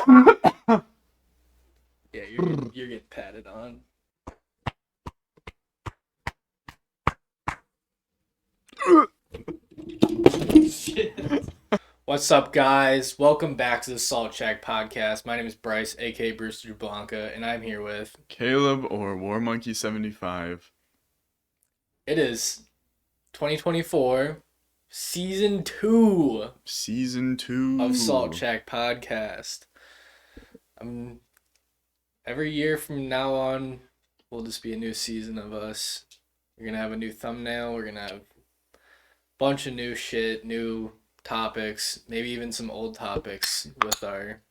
Yeah, you're getting patted on. Shit. What's up, guys? Welcome back to the Salt Shack Podcast. My name is Bryce, aka Brewster Blanca, and I'm here with. Caleb or War Monkey 75. It is 2024, Season 2 Season 2 of Salt Shack Podcast. Every year from now on, will just be a new season of us. We're gonna have a new thumbnail. We're gonna have a bunch of new shit, new topics, maybe even some old topics with our.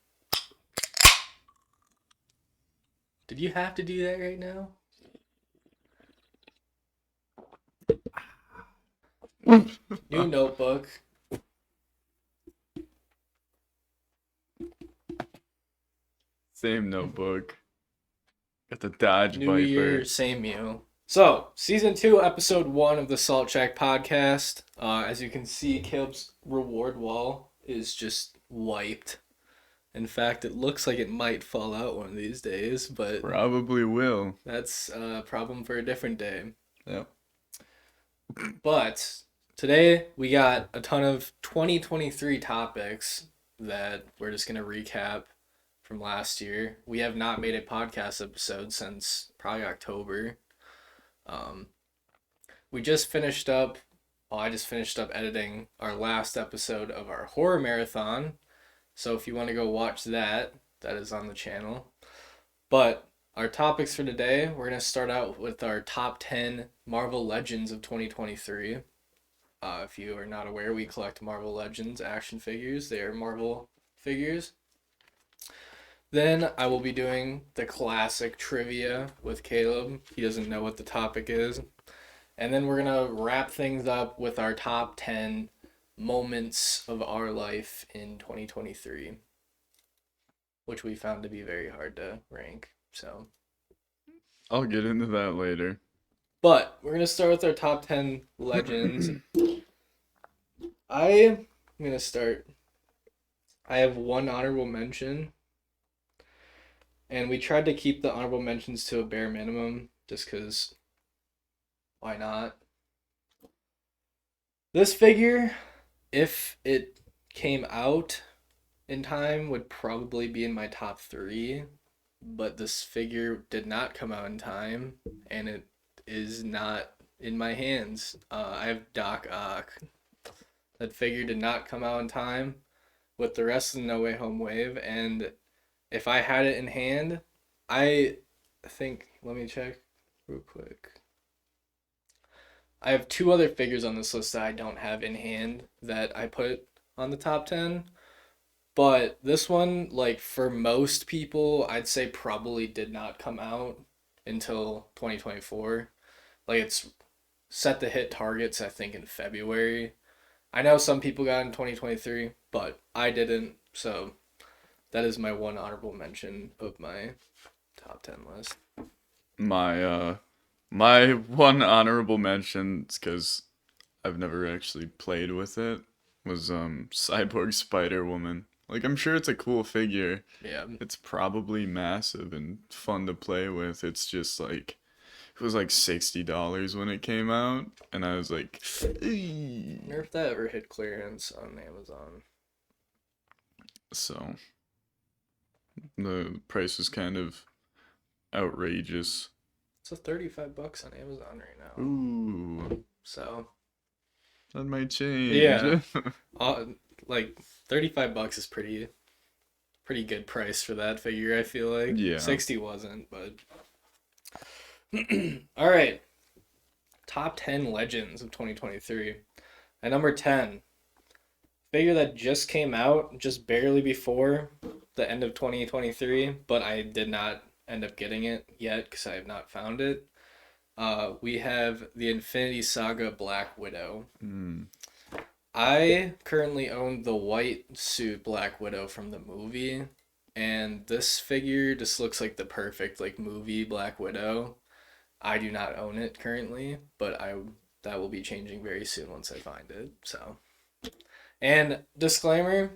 Did you have to do that right now? New notebook. Same notebook. Got the Dodge New Viper. year, same you. So, season 2, episode 1 of the Salt Shack podcast. As you can see, Caleb's reward wall is just wiped. In fact, it looks like it might fall out one of these days, but Probably will. that's a problem for a different day. Yep. But today we got a ton of 2023 topics that we're just going to recap from last year. We have not made a podcast episode since probably October. We just finished up, I just finished up editing our last episode of our horror marathon. So if you want to go watch that, that is on the channel. But our topics for today, we're going to start out with our top 10 Marvel Legends of 2023. If you are not aware, we collect Marvel Legends action figures. They are Marvel figures. Then I will be doing the classic trivia with Caleb. He doesn't know what the topic is. And then we're going to wrap things up with our top 10 moments of our life in 2023, which we found to be very hard to rank. So I'll get into that later. But we're going to start with our top 10 legends. I'm going to start. I have one honorable mention. And we tried to keep the honorable mentions to a bare minimum just because why not? This figure, if it came out in time, would probably be in my top 3. But this figure did not come out in time, and it is not in my hands. I have Doc Ock. That figure did not come out in time with the rest of the No Way Home wave, and if I had it in hand, I think, let me check real quick. I have 2 other figures on this list that I don't have in hand that I put on the top 10. But this one, like for most people, I'd say probably did not come out until 2024. Like it's set to hit targets, I think, in February. I know some people got in 2023, but I didn't. So that is my one honorable mention of my top 10 list. My one honorable mention, because I've never actually played with it, was Cyborg Spider-Woman. Like, I'm sure it's a cool figure. Yeah. It's probably massive and fun to play with. It's just like, it was like $60 when it came out, and I was like, I wonder if that ever hit clearance on Amazon. So the price was kind of outrageous. It's $35 on Amazon right now. Ooh, So that might change. yeah, like $35 is pretty good price for that figure. I feel like Yeah. 60 wasn't, but all right. Top 10 legends of 2023. At number 10, figure that just came out just barely before the end of 2023, but I did not end up getting it yet because I have not found it. We have the Infinity Saga Black Widow. I currently own the white suit Black Widow from the movie, and this figure just looks like the perfect like movie Black Widow. I do not own it currently, but that will be changing very soon once I find it. So, and disclaimer,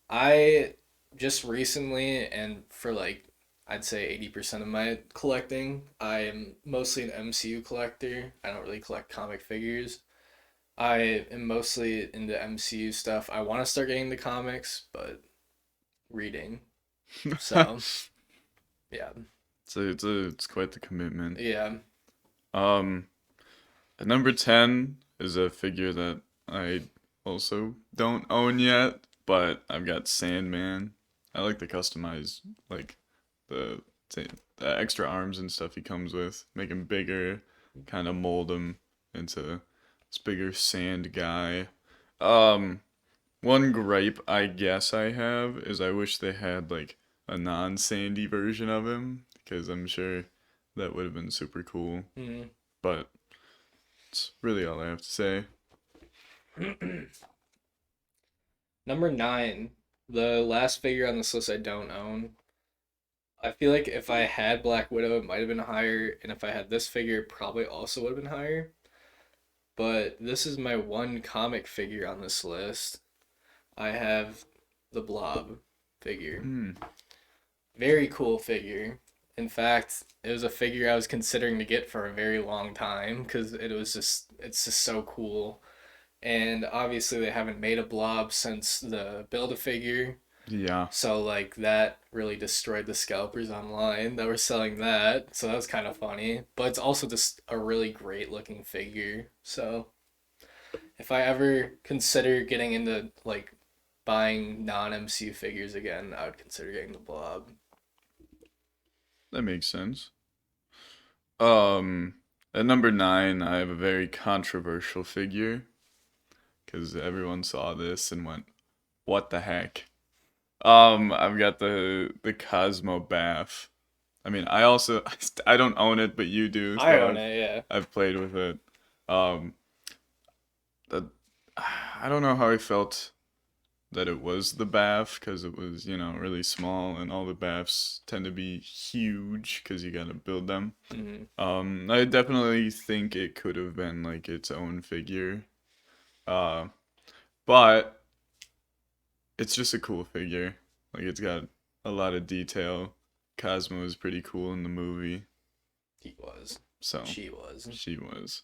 I just recently, and for like I'd say 80% of my collecting, I am mostly an MCU collector. I don't really collect comic figures. I am mostly into MCU stuff. I want to start getting the comics, but reading. So, yeah. It's quite the commitment. Yeah. Um, at number 10 is a figure that I also don't own yet, but I've got Sandman. I like the customized, like the the extra arms and stuff he comes with. Make him bigger, kind of mold him into this bigger sand guy. Um, One gripe I guess I have is I wish they had like a non-sandy version of him because I'm sure that would have been super cool. Mm. But it's really all I have to say. Number 9, the last figure on this list I don't own. I feel like if I had Black Widow, it might have been higher, and if I had this figure, it probably also would have been higher. But this is my one comic figure on this list. I have the Blob figure. Hmm. Very cool figure. In fact, it was a figure I was considering to get for a very long time because it's just so cool. And obviously they haven't made a Blob since the Build-A-Figure. Yeah. So like that really destroyed the scalpers online that were selling that. So that was kind of funny. But it's also just a really great looking figure. So if I ever consider getting into like buying non-MCU figures again, I would consider getting the Blob. That makes sense. Um, at number 9, I have a very controversial figure because everyone saw this and went, "What the heck?" I've got the Cosmo Bath. I mean, I don't own it, but you do. I So own it, yeah. I've played with it. Um, the I don't know how I felt that it was the bath because it was, really small, and all the baths tend to be huge because you gotta build them. Hmm. I definitely think it could have been like its own figure. Uh, but it's just a cool figure. Like it's got a lot of detail. Cosmo is pretty cool in the movie, He was. so She was. she was.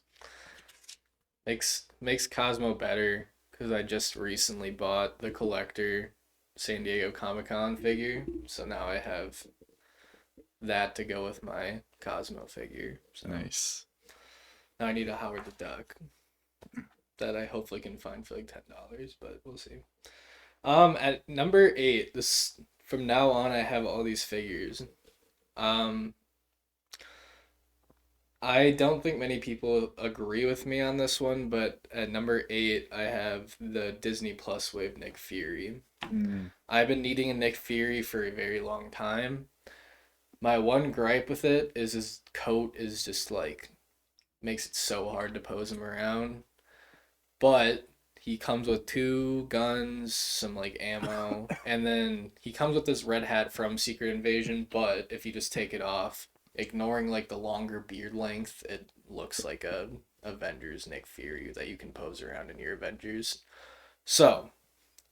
Makes Cosmo better because I just recently bought the collector San Diego Comic Con figure, so now I have that to go with my Cosmo figure. So Nice. now I need a Howard the Duck that I hopefully can find for like $10, but we'll see. At number 8, this from now on I have all these figures. Um, I don't think many people agree with me on this one, but at number 8, I have the Disney Plus wave Nick Fury. Mm. I've been needing a Nick Fury for a very long time. My one gripe with it is his coat is just like makes it so hard to pose him around. But he comes with 2 guns, some like ammo, and then he comes with this red hat from Secret Invasion, but if you just take it off, ignoring like the longer beard length, it looks like a Avengers Nick Fury that you can pose around in your Avengers. So,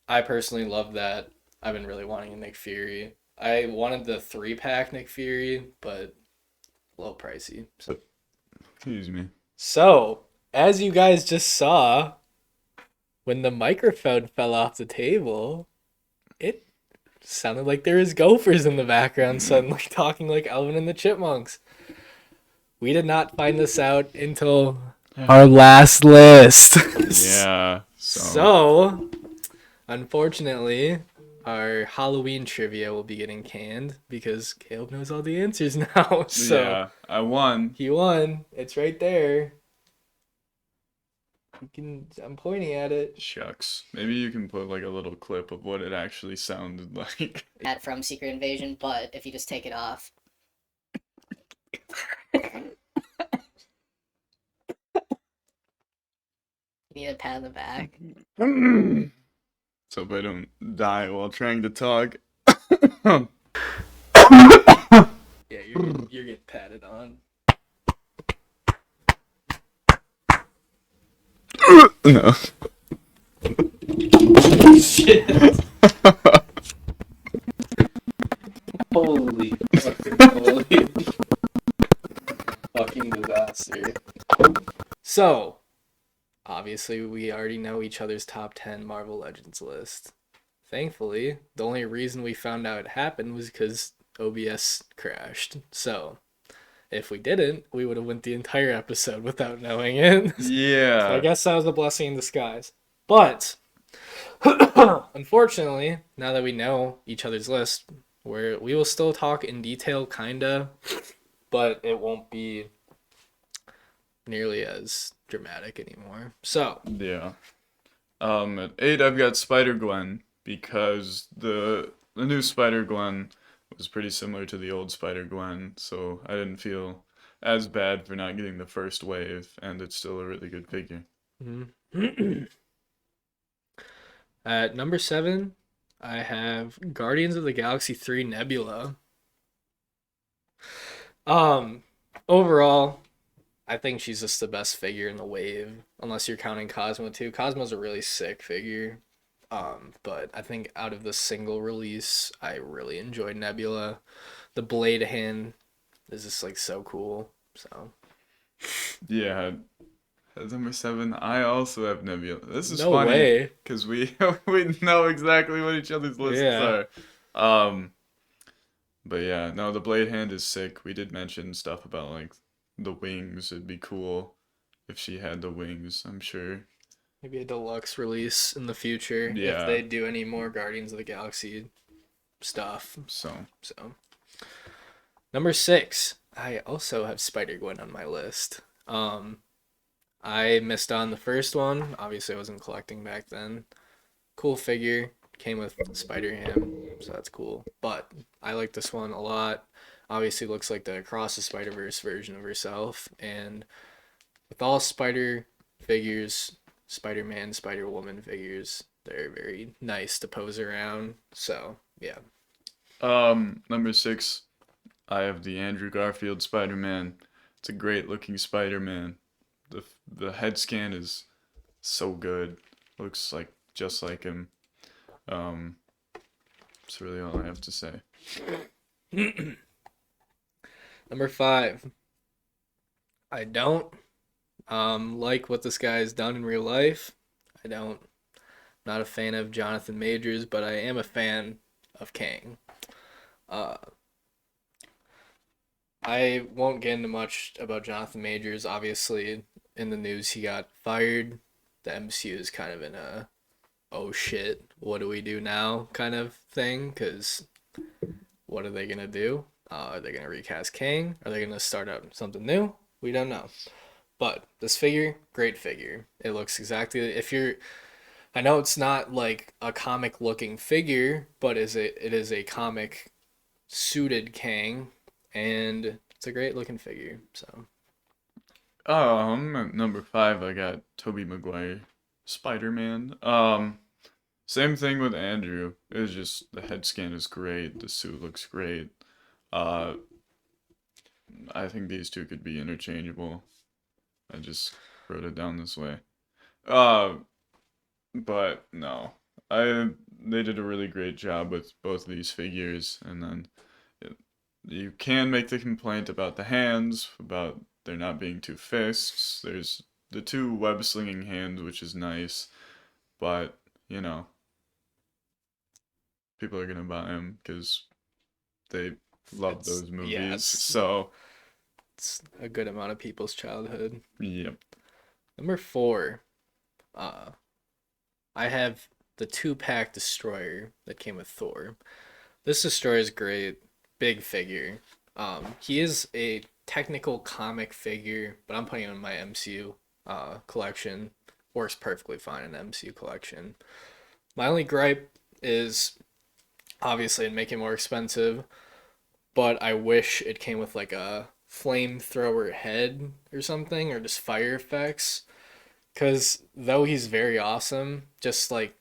I personally love that. I've been really wanting a Nick Fury. I wanted the 3-pack Nick Fury, but a little pricey. Excuse me. So, as you guys just saw, when the microphone fell off the table, it sounded like there was gophers in the background suddenly talking like Alvin and the Chipmunks. We did not find this out until our last list. Yeah. So, unfortunately, our Halloween trivia will be getting canned because Caleb knows all the answers now. So, yeah, I won. he won. It's right there. I'm pointing at it. Shucks. Maybe you can put like a little clip of what it actually sounded like. That from Secret Invasion, but if you just take it off. You need a pat on the back. So if I don't die while trying to talk. Yeah, you're getting patted on. No. Shit. Holy fucking holy. Fucking disaster. So, obviously, we already know each other's top 10 Marvel Legends list. Thankfully, the only reason we found out it happened was because OBS crashed. So, if we didn't, we would have went the entire episode without knowing it. So I Yeah. guess that was a blessing in disguise. But unfortunately, now that we know each other's list, we will still talk in detail, kinda, but it won't be nearly as dramatic anymore. So, Yeah. At 8 I've got Spider-Gwen because the new Spider-Gwen was pretty similar to the old Spider-Gwen, so I didn't feel as bad for not getting the first wave, and it's still a really good figure. at number 7, I have Guardians of the Galaxy 3 Nebula. Overall, I think she's just the best figure in the wave, unless you're counting Cosmo too. Cosmo's a really sick figure. But I think out of the single release, I really enjoyed Nebula. The blade hand is just like so cool. So Yeah, at number 7 I also have Nebula. This is no funny way. because we we know exactly what each other's lists Yeah. are. But yeah, no, the blade hand is sick. We did mention stuff about like the wings. It'd be cool if she had the wings, I'm sure. Maybe a deluxe release in the future if Yeah. they do any more Guardians of the Galaxy stuff. So, So number 6, I also have Spider Gwen on my list. I missed on the first one. Obviously, I wasn't collecting back then. Cool figure. Came with Spider Ham, so that's cool. But I like this one a lot. Obviously, looks like the Across the Spider Verse version of herself. And with all Spider figures, Spider Man, Spider Woman figures, they're very nice to pose around. So yeah, number 6, I have the Andrew Garfield Spider-Man. It's a great looking Spider-Man. The head scan is so good. Looks like just like him. Um, that's really all I have to say. number 5. I don't like what this guy has done in real life. I don't. Not a fan of Jonathan Majors, but I am a fan of Kang. Uh, I won't get into much about Jonathan Majors. Obviously, in the news, he got fired. The MCU is kind of in a oh shit, what do we do now kind of thing. Because what are they gonna do? Are they gonna recast Kang? Are they gonna start out something new? We don't know. But this figure, great figure. It looks exactly if you're. I know it's not like a comic looking figure, but it is a comic suited Kang, and it's a great looking figure. So At number 5, I got Tobey Maguire Spider-Man. Same thing with Andrew. It's just the head scan is great. The suit looks great. Uh, I think these two could be interchangeable. I just wrote it down this way. Uh, but no, I they did a really great job with both of these figures, and then it, you can make the complaint about the hands, about there not being two fists. There's the two web slinging hands, which is nice, but you know, people are gonna buy them because they love it's those movies. yes, So, it's a good amount of people's childhood. yep. Number 4, uh, I have the 2-pack Destroyer that came with Thor. This Destroyer is great, big figure. He is a technical comic figure, but I'm putting him in my MCU collection. Works perfectly fine in the MCU collection. My only gripe is obviously it'd make it more expensive, but I wish it came with like a flamethrower head or something, or just fire effects. Because though he's very awesome, just like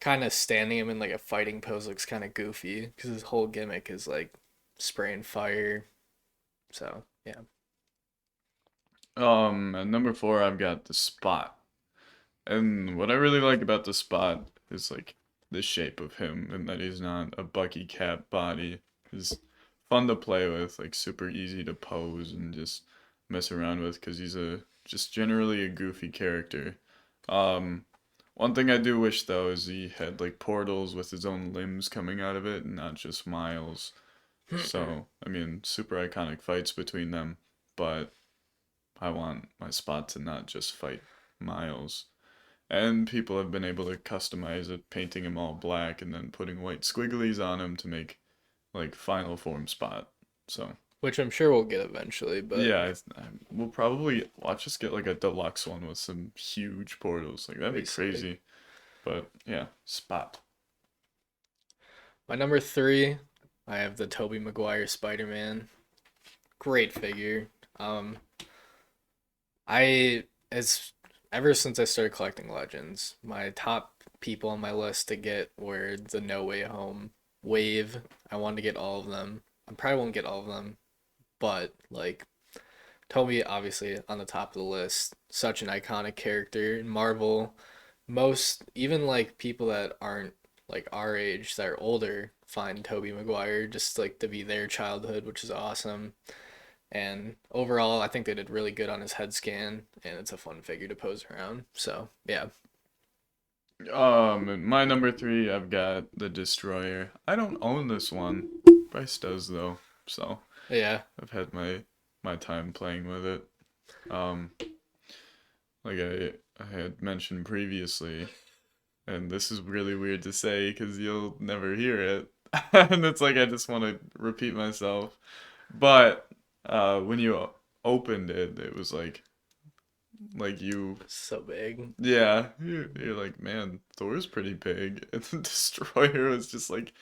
kind of standing him in like a fighting pose looks kind of goofy because his whole gimmick is like spraying fire. So yeah. At number 4, I've got the Spot. And what I really like about the Spot is like the shape of him and that he's not a Bucky Cap body. He's fun to play with, like super easy to pose and just mess around with because he's a just generally a goofy character. Um, One thing I do wish though is he had like portals with his own limbs coming out of it and not just Miles. So, I mean, super iconic fights between them, but I want my Spot to not just fight Miles. And people have been able to customize it, painting him all black and then putting white squigglies on him to make like final form Spot. So, Which I'm sure we'll get eventually, but yeah, we'll probably watch us get like a deluxe one with some huge portals. Like that'd be pretty sick. crazy. But yeah, Spot. My number 3, I have the Tobey Maguire Spider-Man. Great figure. I as ever since I started collecting Legends, my top people on my list to get were the No Way Home wave. I wanted to get all of them. I probably won't get all of them, but like Toby obviously on the top of the list. Such an iconic character in Marvel. Most even like people that aren't like our age that are older find Toby Maguire just like to be their childhood, which is awesome. And overall, I think they did really good on his head scan, and it's a fun figure to pose around. So yeah, My number 3, I've got the Destroyer. I don't own this one. Bryce does though, so yeah, I've had my time playing with it. Um, like I had mentioned previously, and this is really weird to say because you'll never hear it, and it's like I just want to repeat myself. But when you opened it, it was like you, so big. yeah, you're like, man, Thor's pretty big, and the Destroyer was just like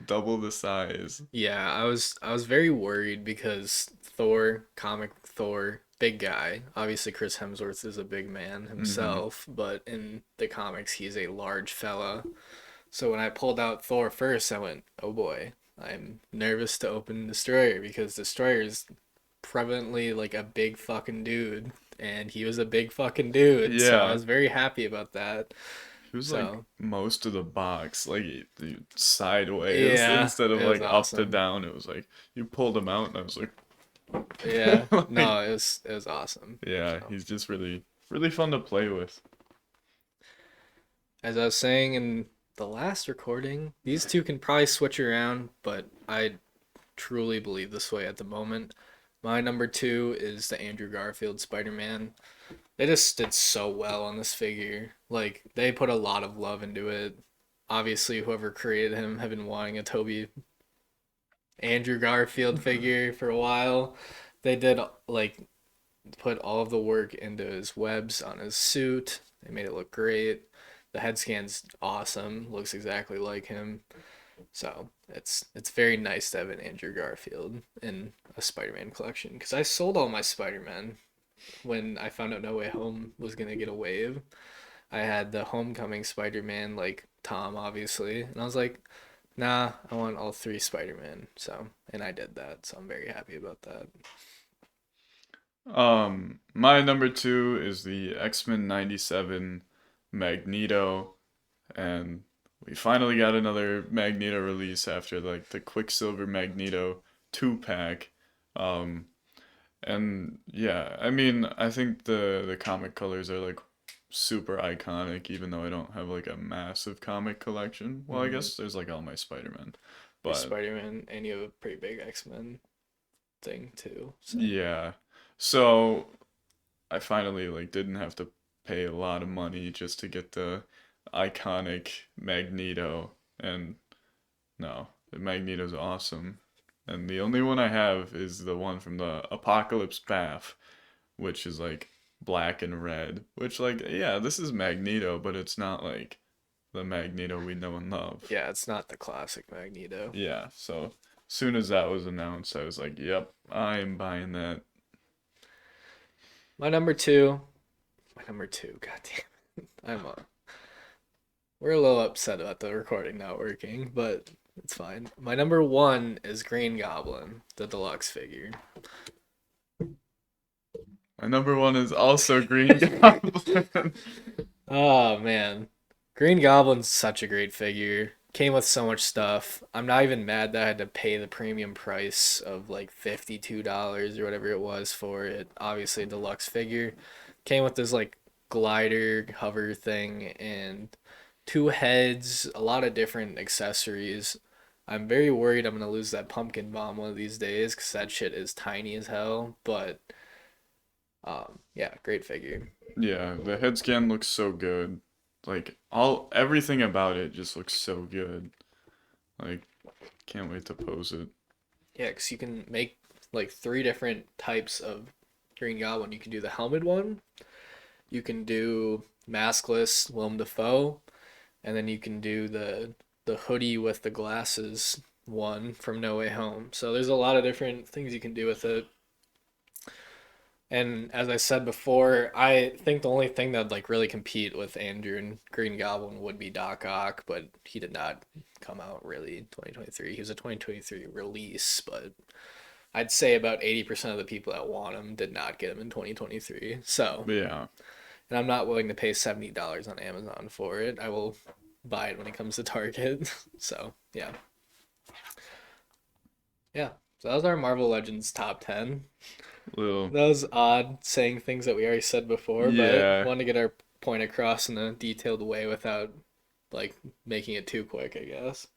double the size. Yeah, I was very worried because Thor, comic Thor, big guy. Obviously, Chris Hemsworth is a big man Hmm. himself, but in the comics, he's a large fella. So when I pulled out Thor first, I went, "Oh boy, I'm nervous to open Destroyer because Destroyer's prevalently like a big fucking dude, and he was a big fucking dude." So I Yeah, was very happy about that. he was like So most of the box, like sideways yeah, instead of it was like up to awesome. down. It was like you pulled him out, and I was like, Yeah, like, no, it was awesome. yeah, So he's just really fun to play with. as I was saying in the last recording, these two can probably switch around, but I truly believe this way at the moment. My number 2 is the Andrew Garfield Spider-Man. They just did so well on this figure. Like they put a lot of love into it. Obviously, whoever created him had been wanting a Toby Andrew Garfield figure for a while. They did like put all of the work into his webs on his suit. They made it look great. The head scan's awesome. Looks exactly like him. So it's very nice to have an Andrew Garfield in a Spider-Man collection because I sold all my Spider-Man when I found out No Way Home was gonna get a wave. I had the Homecoming Spider-Man, like Tom, obviously, and I was like, nah, I want all 3 Spider-Man. So, and I did that, so I'm very happy about that. My number 2 is the X-Men 97 Magneto, and we finally got another Magneto release after like the Quicksilver Magneto 2-pack. Um, and yeah, I mean, I think the comic colors are like super iconic, even though I don't have like a massive comic collection. Well, I Mm-hmm. guess there's like all my Spider-Man, Your but Spider-Man, and you have a pretty big X-Men thing too. So, yeah. So I finally like didn't have to pay a lot of money just to get the iconic Magneto, and no, the Magneto's awesome. And the only one I have is the one from the Apocalypse Path, which is like black and red, which like yeah, this is Magneto, but it's not like the Magneto we know and love. yeah, it's not the classic Magneto. Yeah, so soon as that was announced, I was like, "Yep, I'm buying that." My number 2, my number 2, god damn it. We're a little upset about the recording not working, but it's fine. My number 1 is Green Goblin, the deluxe figure. My number 1 is also Green Goblin. Oh man. Green Goblin's such a great figure. came with so much stuff. I'm not even mad that I had to pay the premium price of like $52 or whatever it was for it. Obviously, a deluxe figure. Came with this like glider hover thing and two heads, a lot of different accessories. I'm very worried I'm gonna lose that pumpkin bomb one of these days because that shit is tiny as hell. But yeah, great figure. Yeah, the head scan looks so good. Like everything about it just looks so good. Like can't wait to pose it. Yeah, because you can make like three different types of Green Goblin. You can do the helmet one, you can do maskless Willem Dafoe, and then you can do the hoodie with the glasses one from No Way Home. So there's a lot of different things you can do with it. And as I said before, I think the only thing that would like really compete with Andrew and Green Goblin would be Doc Ock, but he did not come out really in 2023. He was a 2023 release, but I'd say about 80% of the people that want him did not get him in 2023. So, But yeah, and I'm not willing to pay $70 on Amazon for it. I will buy it when it comes to Target. So, yeah. Yeah. So that was our Marvel Legends top 10. little That was odd saying things that we already said before, but yeah. wanted to get our point across in a detailed way without like making it too quick, I guess.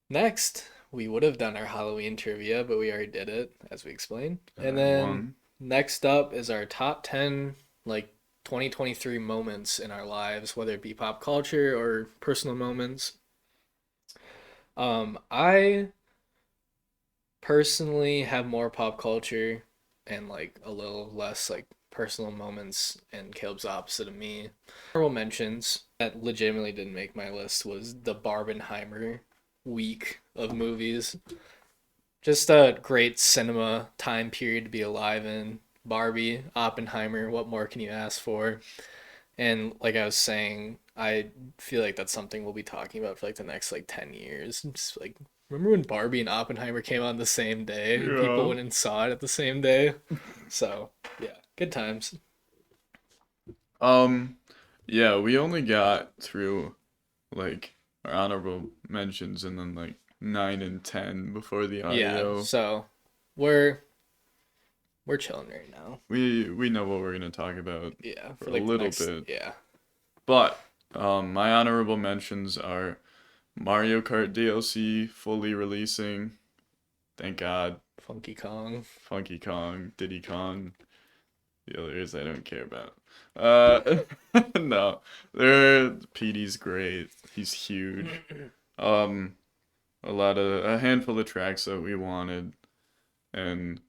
Next, we would have done our Halloween trivia, but we already did it, as we explained. And I then won. next up is our top 10 like 2023 moments in our lives, whether it be pop culture or personal moments. I personally have more pop culture and like a little less like personal moments, and Caleb's opposite of me. Honorable mentions that legitimately didn't make my list was the Barbenheimer week of movies. Just a great cinema time period to be alive in. Barbie, Oppenheimer, what more can you ask for? And like I was saying, I feel like that's something we'll be talking about for like the next like 10 years. Just like remember when Barbie and Oppenheimer came on the same day and people Yeah. went and saw it at the same day? So, yeah, good times. Um, yeah, we only got through like our honorable mentions and then like 9 and 10 before the Yeah, audio. so we're we're chilling right now. We know what we're gonna talk about Yeah, for for a like the little next bit. yeah. But my honorable mentions are Mario Kart DLC fully releasing. Thank God. Funky Kong. Funky Kong, Diddy Kong, the others I don't care about. Uh, no, Petey's great. He's huge. Um, a handful of tracks that we wanted, and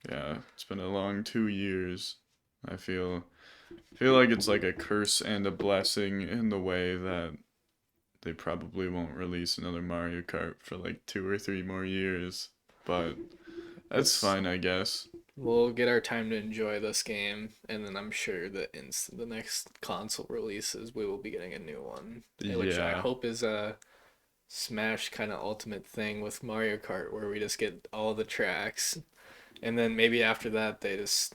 yeah, it's been a long 2 years. I feel like it's like a curse and a blessing in the way that they probably won't release another Mario Kart for like 2 or 3 more years, but that's It's fine, I guess. we'll get our time to enjoy this game, and then I'm sure that in the next console releases, we will be getting a new one, which I Yeah. hope is a Smash kind of ultimate thing with Mario Kart, where we just get all the tracks, and then maybe after that they just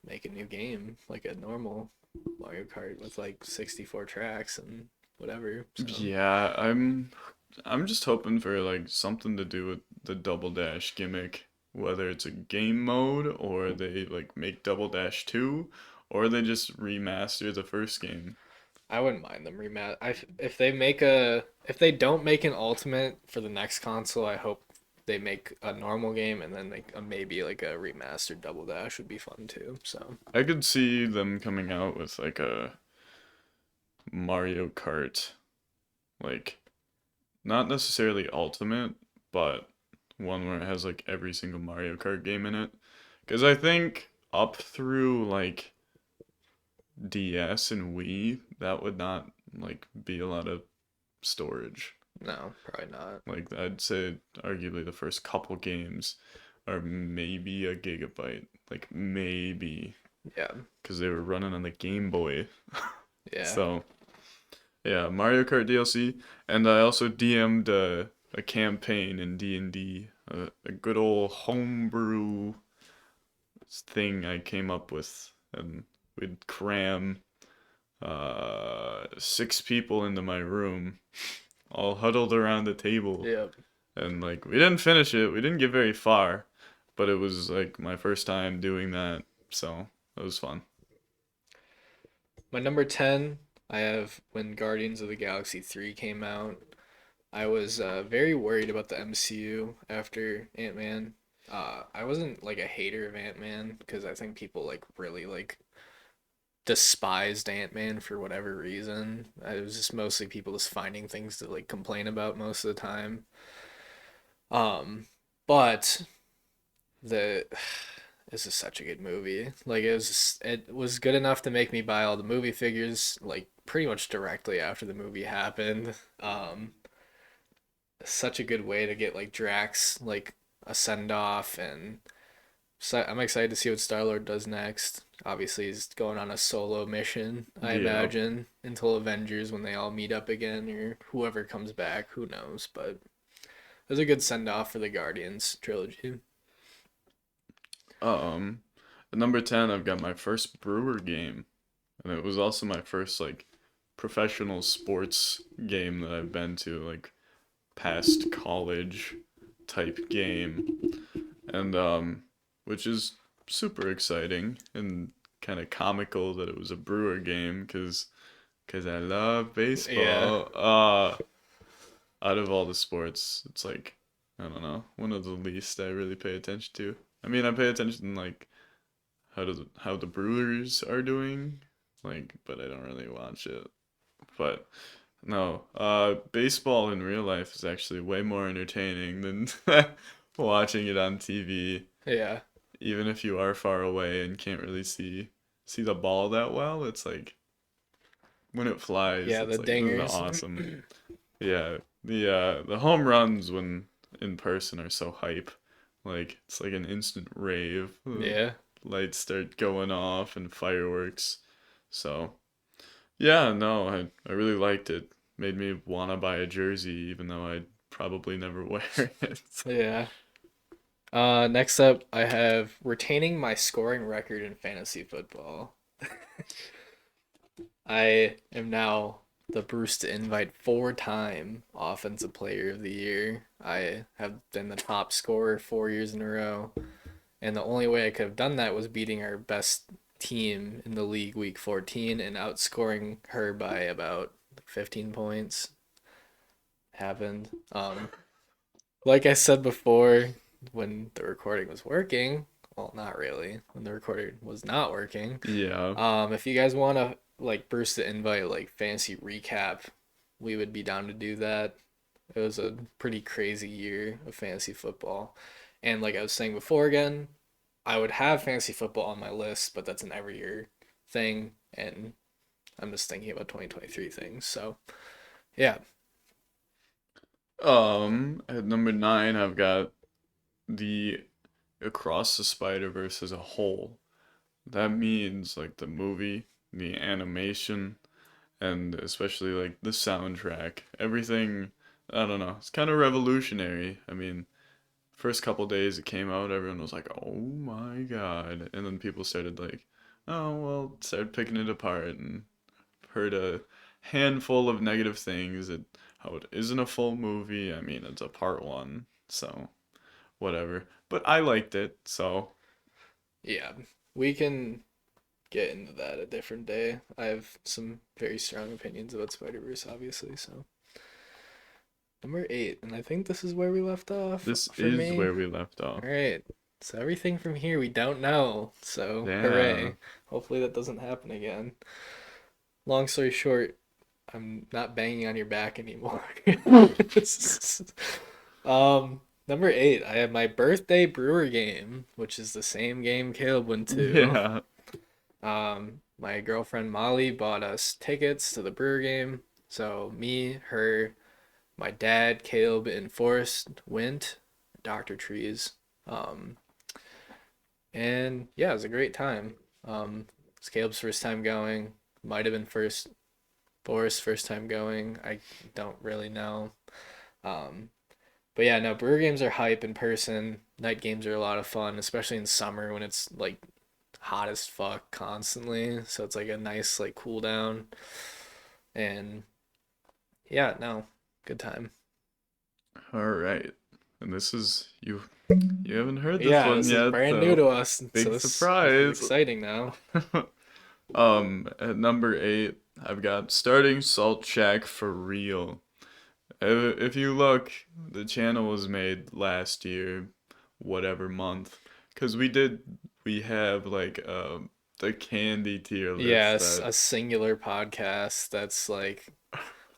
make a new game like a normal Mario Kart with like 64 tracks and whatever. So Yeah, I'm just hoping for like something to do with the Double Dash gimmick, whether it's a game mode or they like make Double Dash 2 or they just remaster the first game. I wouldn't mind them remat. If they make a if they don't make an ultimate for the next console, I hope they make a normal game and then like maybe like a remastered Double Dash would be fun too. So I could see them coming out with like a Mario Kart, like not necessarily ultimate, but one where it has like every single Mario Kart game in it. Because I think up through like DS and Wii, that would not like be a lot of storage. no, probably not. Like I'd say arguably the first couple games are maybe a gigabyte, like maybe Yeah, because they were running on the Game Boy. yeah. So yeah, Mario Kart DLC, and I also DM'd a campaign in D&D, a good old homebrew thing I came up with, and we'd cram six people into my room, all huddled around the table. Yep. And like we didn't finish it. We didn't get very far, but it was like my first time doing that, so it was fun. My number 10, I have when Guardians of the Galaxy 3 came out. I was very worried about the MCU after Ant-Man. I wasn't like a hater of Ant-Man because I think people like really like despised Ant-Man for whatever reason. It was just mostly people just finding things to like complain about most of the time. Um, but the this is such a good movie. Like it was good enough to make me buy all the movie figures like pretty much directly after the movie happened. Such a good way to get like Drax like a send off, and so I'm excited to see what Star Lord does next. Obviously, he's going on a solo mission, I Yeah. imagine, until Avengers when they all meet up again, or whoever comes back. Who knows? But it was a good send off for the Guardians trilogy. Um, at number 10, I've got my first Brewer game, and it was also my first like professional sports game that I've been to, like past college type game, and which is super exciting and kind of comical that it was a Brewer game because I love Yeah, baseball. Out of all the sports, it's like I don't know, one of the least I really pay attention to. I mean, I pay attention like how the Brewers are doing, like, but I don't really watch it. But no, baseball in real life is actually way more entertaining than watching it on TV. yeah, Even if you are far away and can't really see the ball that well, it's like when it flies, yeah. it's The like this is dingers. awesome. Yeah, the home runs when in person are so hype. Like it's like an instant rave. The Yeah, lights start going off and fireworks. So yeah, no, I really liked it. Made me wanna buy a jersey, even though I'd probably never wear it. yeah. Next up, I have retaining my scoring record in fantasy football. I am now the Bruce to invite four-time Offensive Player of the Year. I have been the top scorer 4 years in a row, and the only way I could have done that was beating our best team in the league week 14 and outscoring her by about 15 points. Happened. Like I said before, when the recording was working, well, not really, when the recording was not working. Yeah. If you guys want to like Bruce the invite like fancy recap, we would be down to do that. It was a pretty crazy year of fantasy football. And like I was saying before again, I would have fantasy football on my list, but that's an every year thing, and I'm just thinking about 2023 things. So, yeah. At number 9, I've got the Across the Spider-Verse as a whole. That means like the movie, the animation, and especially like the soundtrack. Everything, I don't know, it's kind of revolutionary. I mean, first couple days it came out, everyone was like, "Oh my God." And then people started like, "Oh, well," started picking it apart and heard a handful of negative things that how it isn't a full movie. I mean, it's a part 1, so whatever. But I liked it, so Yeah. We can get into that a different day. I have some very strong opinions about Spider-Verse, obviously, so. Number 8, and I think this is where we left off this for is me. where we left off. All right. So everything from here we don't know. So Yeah. hooray. Hopefully that doesn't happen again. Long story short, I'm not banging on your back anymore. Number 8, I have my birthday brewer game, which is the same game Caleb went to. Yeah. My girlfriend Molly bought us tickets to the brewer game. So me, her, my dad, Caleb, and Forrest went. Dr. Trees. Um, and yeah, it was a great time. It's Caleb's first time going. Might have been first Forrest's first time going. I don't really know. Um, but yeah, no, brewer games are hype in person. Night games are a lot of fun, especially in summer when it's like hot as fuck constantly, so it's like a nice like cool down. And yeah, no, good time. All right. And this is you haven't heard this Yeah, one this is yet, brand new so to us, so big this is surprise. exciting now. At number 8, I've got Starting Salt Shack for Real. If you look, the channel was made last year, whatever month, because we have like the candy tier list Yes, that a singular podcast that's like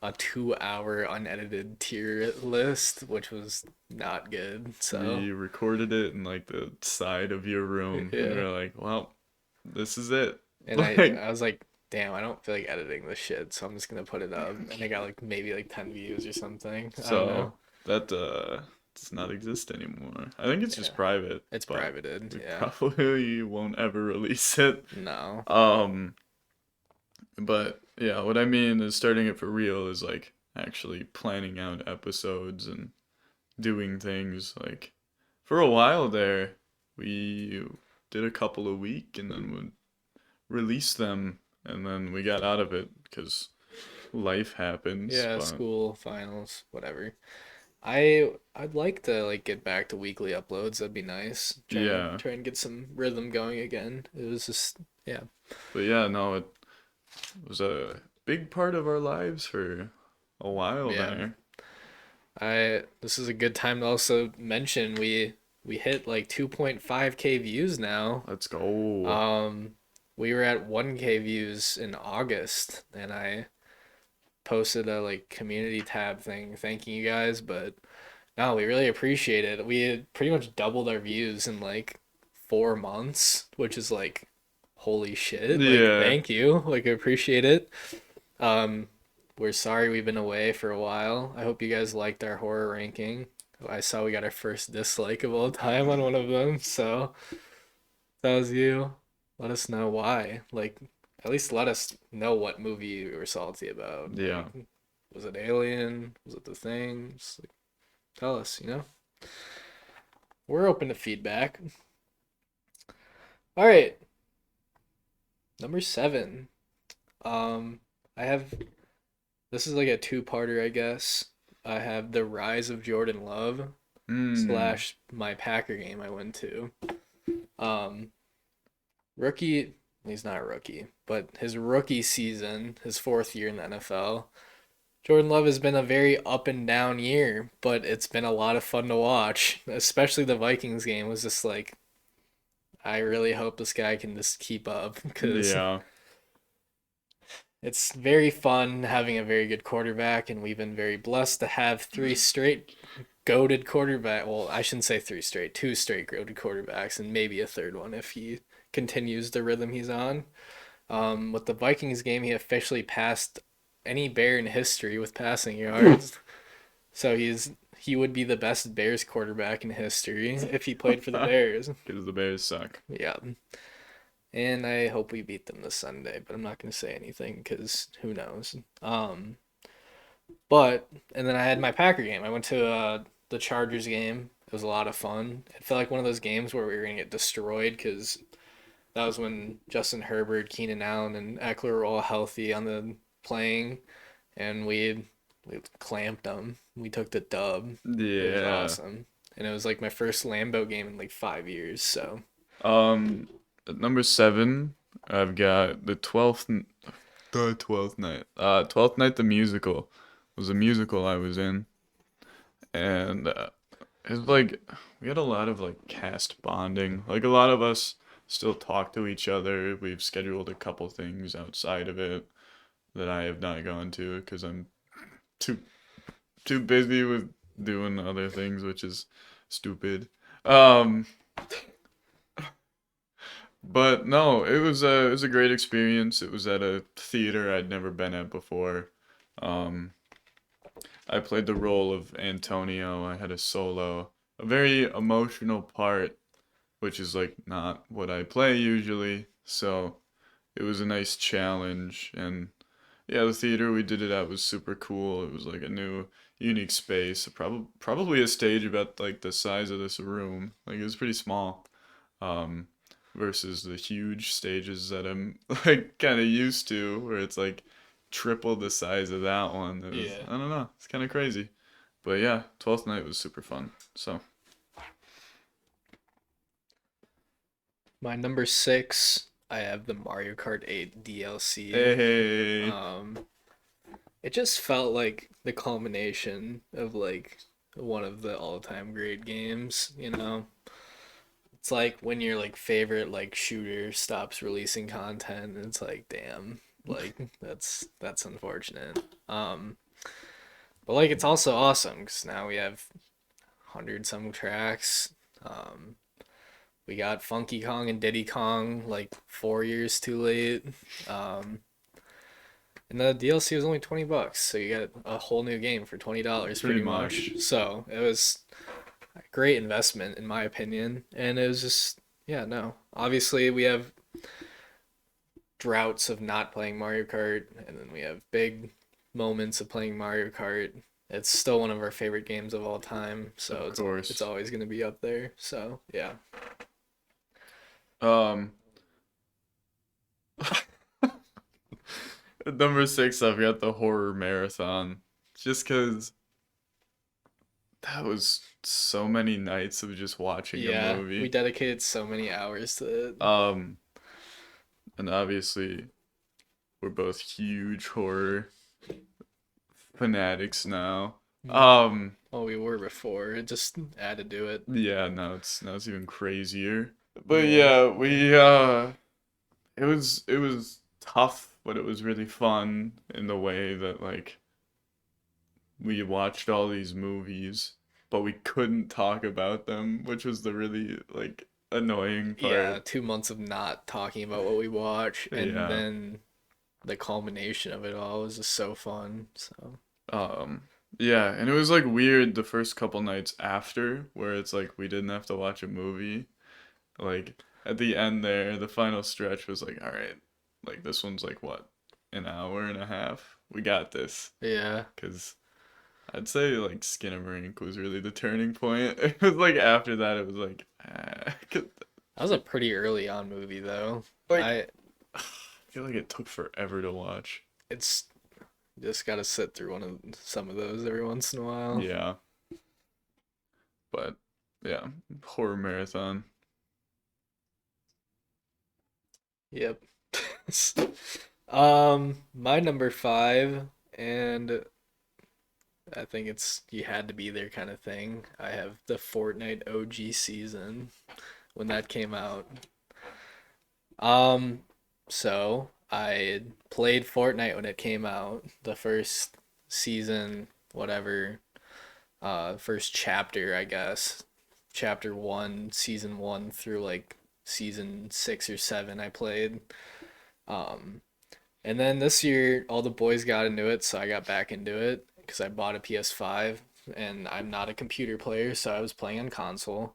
a 2 hour unedited tier list, which was not good. So we recorded it in like the side of your room, and we yeah, are like, well, this is it. and I Like, I was like, damn, I don't feel like editing this shit, so I'm just gonna put it up. And I got like maybe like 10 views or something. I don't know. so that does not exist anymore. I think it's just Yeah, private, it's but privated. we Yeah, probably won't ever release it. no. Um, but yeah, what I mean is starting it for real is like actually planning out episodes and doing things like for a while there we did a couple a week and then would release them and then we got out of it because life happens, Yeah, but school, finals, whatever. I'd like to like get back to weekly uploads. That'd be nice. yeah. Try and get some rhythm going again. It was just yeah. But yeah, no, it was a big part of our lives for a while Yeah. there. I This is a good time to also mention we hit like 2.5K views now. Let's go. Um we were at 1K views in August and I posted a like community tab thing thanking you guys, but no, we really appreciate it. We had pretty much doubled our views in like 4 months, which is like holy shit. Like Yeah. thank you. Like I appreciate it. Um we're sorry we've been away for a while. I hope you guys liked our horror ranking. I saw we got our first dislike of all time on one of them, so if that was you. Let us know why. Like at least let us know what movie you were salty about. Yeah. Like was it Alien? Was it The Thing? Just like tell us, you know? We're open to feedback. All right, number 7. Um, I have this is like a two-parter, I guess. I have The Rise of Jordan Love Mm. slash my Packer game I went to. Um, rookie, he's not a rookie, but his rookie season, his 4th year in the NFL. Jordan Love has been a very up and down year, but it's been a lot of fun to watch. Especially the Vikings game was just like I really hope this guy can just keep up because Yeah. it's very fun having a very good quarterback, and we've been very blessed to have 3 straight goaded quarterback. Well, I shouldn't say 3 straight, 2 straight goaded quarterbacks, and maybe a third one if he continues the rhythm he's on. With the Vikings game, he officially passed any Bear in history with passing yards. So he would be the best Bears quarterback in history if he played for the Bears. Because the Bears suck. Yeah. And I hope we beat them this Sunday, but I'm not going to say anything because who knows. But and then I had my Packer game. I went to the Chargers game. It was a lot of fun. It felt like one of those games where we were going to get destroyed because that was when Justin Herbert, Keenan Allen, and Eckler were all healthy on the playing, and we clamped them. We took the dub. It was Yeah. awesome, and it was like my first Lambeau game in like 5 years. So At number 7, I've got the 12th night. 12th Night the Musical was a musical I was in, and it was like we had a lot of like cast bonding. Like a lot of us still talk to each other. We've scheduled a couple things outside of it that I have not gone to because I'm too too busy with doing other things, which is stupid. Um, but no, it was a great experience. It was at a theater I'd never been at before. Um, I played the role of Antonio. I had a solo, a very emotional part, which is like not what I play usually. So it was a nice challenge, and yeah, the theater we did it at was super cool. It was like a new, unique space. Probably a stage about like the size of this room. Like it was pretty small. Um, versus the huge stages that I'm like kind of used to, where it's like triple the size of that one. It was, Yeah. I don't know, it's kind of crazy. But yeah, 12th Night was super fun. So, My number 6, I have the Mario Kart 8 DLC. hey, Um, it just felt like the culmination of like one of the all-time great games, you know? It's like when your like favorite like shooter stops releasing content and it's like, damn, like that's unfortunate. But like it's also awesome because now we have 100 some tracks. Um, we got Funky Kong and Diddy Kong like 4 years too late. Um, and the DLC was only $20, so you got a whole new game for $20 pretty pretty much. much. So it was a great investment in my opinion, and it was just yeah no. Obviously we have droughts of not playing Mario Kart, and then we have big moments of playing Mario Kart. It's still one of our favorite games of all time, so Of it's course. always gonna be up there. So yeah. Um, at number 6, I've got the horror marathon. Just because that was so many nights of just watching a Yeah, we movie. dedicated so many hours to it. Um, and obviously, we're both huge horror fanatics now. Well, we were before. It just added to it. Yeah, now it's even crazier. But Yeah. yeah, it was tough, but it was really fun in the way that like we watched all these movies, but we couldn't talk about them, which was the really like annoying Yeah, part. 2 months of not talking about what we watch, and Yeah. then the culmination of it all was just so fun. So Um, yeah, and it was like weird the first couple nights after, where it's like we didn't have to watch a movie. Like at the end there, the final stretch was like, all right, like this one's like what, an hour and a half? We got this. yeah, 'Cause I'd say like Skinamarink was really the turning point. It was like after that, it was like, 'cause, that was a pretty early on movie though. like I I feel like it took forever to watch. it's just gotta sit through one of some of those every once in a while. Yeah, but yeah, horror marathon. Yep. My number 5, and I think it's you had to be there kind of thing. I have the Fortnite OG season when that came out. Um, so I played Fortnite when it came out, the first season, whatever, first chapter, I guess. Chapter 1, season 1 through like season 6 or 7 I played. Um, and then this year all the boys got into it, so I got back into it because I bought a PS5 and I'm not a computer player, so I was playing on console.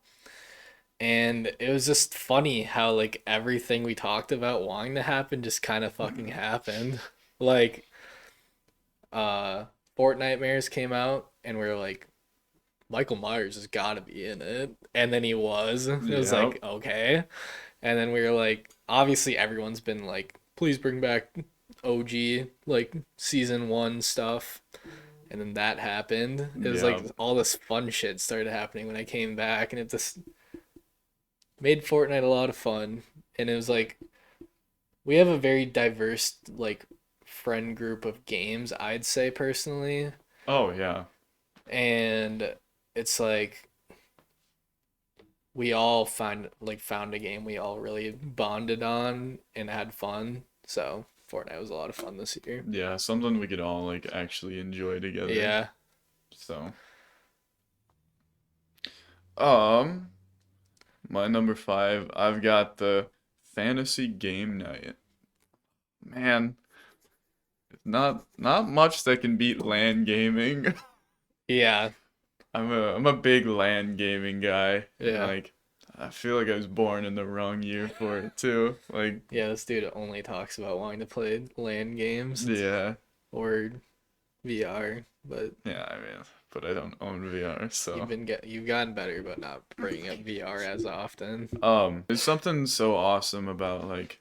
And it was just funny how like everything we talked about wanting to happen just kind of fucking happened. Like uh Fortnitemares came out and we were like Michael Myers has got to be in it. And then he was. It was Yep. like, okay. And then we were like obviously everyone's been like please bring back OG like season 1 stuff. And then that happened. It was like Yeah. all this fun shit started happening when I came back and it just made Fortnite a lot of fun. And it was like we have a very diverse like friend group of games, I'd say personally. Oh yeah. And it's like we all found a game we all really bonded on and had fun. So Fortnite was a lot of fun this year. Yeah, something we could all like actually enjoy together. Yeah. So, um, my number 5, I've got the fantasy game night. Man, not much that can beat LAN gaming. Yeah. I'm a big LAN gaming guy, and Yeah. like I feel like I was born in the wrong year for it too. Like, Yeah, this dude only talks about wanting to play LAN games yeah, or VR, but yeah. I mean, but I don't own VR, so You've gotten better about not bringing up VR as often. there's something so awesome about like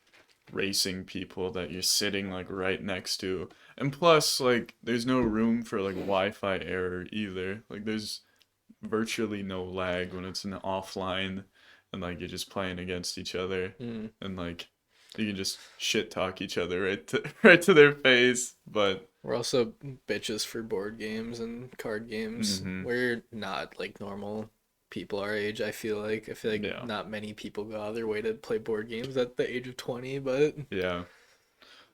racing people that you're sitting like right next to. And plus like there's no room for like Wi-Fi error either. Like there's virtually no lag when it's an offline and like you're just playing against each other Mm. and like you can just shit talk each other right to their face. But We're also bitches for board games and card games. mhm, We're not like normal people our age, I feel like. I feel like yeah, not many people go out of their way to play board games at the age of 20, but yeah.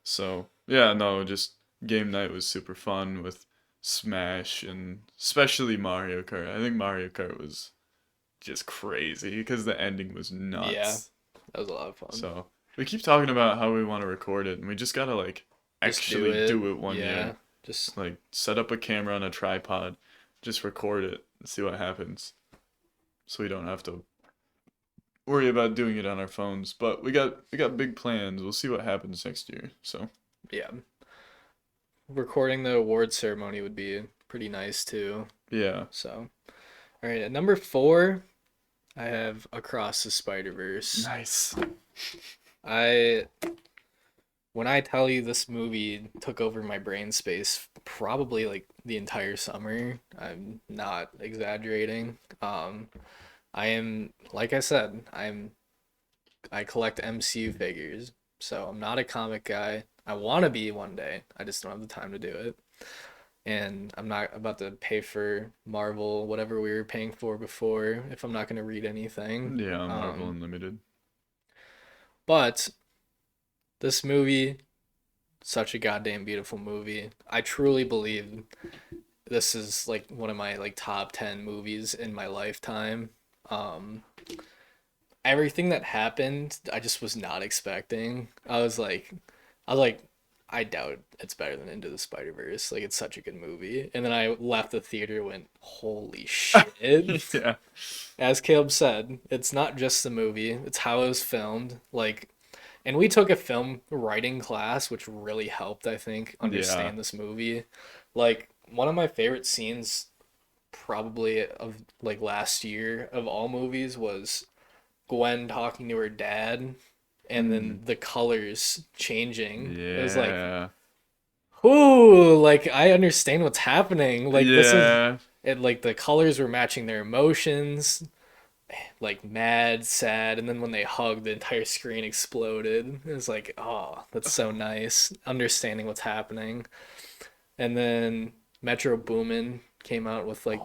So yeah, no, just game night was super fun with Smash and especially Mario Kart. I think Mario Kart was just crazy because the ending was yeah, nuts. that was a lot of fun. So we keep talking about how we want to record it, and we just gotta like Just do actually it. do it one Yeah. year. Just Like set up a camera on a tripod, just record it and see what happens. So we don't have to worry about doing it on our phones. But we got big plans. We'll see what happens next year. So yeah. Recording the award ceremony would be pretty nice too. yeah. So, all right, at number 4, I have Across the Spider-Verse. Nice. I when I tell you this movie took over my brain space probably like the entire summer, I'm not exaggerating. I am, like I said, I collect MCU figures, so I'm not a comic guy. I want to be one day. I just don't have the time to do it. And I'm not about to pay for Marvel, whatever we were paying for before, if I'm not going to read anything. Yeah, Marvel Unlimited. But this movie, such a goddamn beautiful movie. I truly believe this is like one of my like top 10 movies in my lifetime. Um, Everything that happened, I just was not expecting. I was like, I doubt it's better than Into the Spider-Verse. Like it's such a good movie. And then I left the theater and went, holy shit. Yeah. As Caleb said, it's not just the movie, it's how it was filmed. Like, and we took a film writing class, which really helped, I think, Yeah. understand this movie. Like, one of my favorite scenes, probably of like last year of all movies, was Gwen talking to her dad and then Mm. the colors changing. It was like, Yeah. ooh, like I understand what's happening. Like this is Yeah. it, like the colors were matching their emotions, like mad, sad, and then when they hugged, the entire screen exploded. It was like, oh, that's so nice. Understanding what's happening. And then Metro Boomin came out with like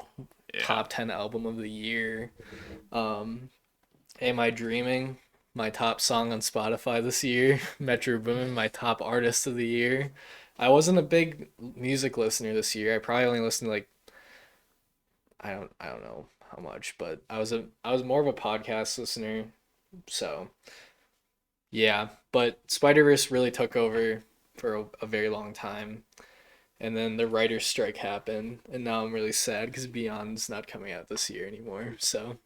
Yeah. top 10 album of the year. Um, Am I Dreaming? My top song on Spotify this year. Metro Boomin, my top artist of the year. I wasn't a big music listener this year. I probably only listened to like I don't know how much, but I was more of a podcast listener. So yeah, but Spider-Verse really took over for a very long time. And then the writer's strike happened, and now I'm really sad because Beyond's not coming out this year anymore. So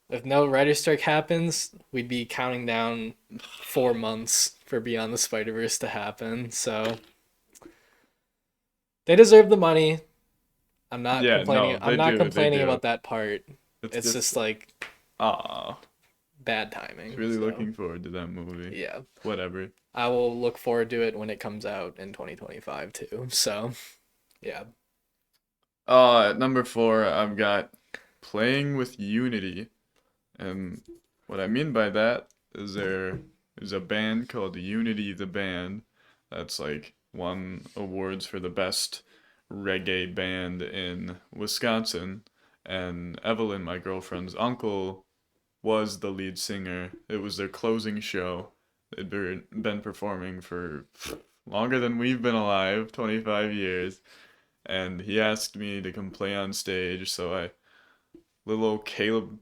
if no writer's strike happens, we'd be counting down 4 months for Beyond the Spider-Verse to happen. So they deserve the money. I'm not Yeah, complaining. no, I'm they not do. They complaining do. about that part. It's just like ah, bad timing. really So, looking forward to that movie. yeah, Whatever. I will look forward to it when it comes out in 2025 too. So, yeah. At number 4, I've got Playing with Unity. And what I mean by that is there's a band called Unity the Band that's like won awards for the best reggae band in Wisconsin. And Evelyn, my girlfriend's uncle, was the lead singer. It was their closing show. They'd been performing for longer than we've been alive, 25 years. And he asked me to come play on stage, so little old Caleb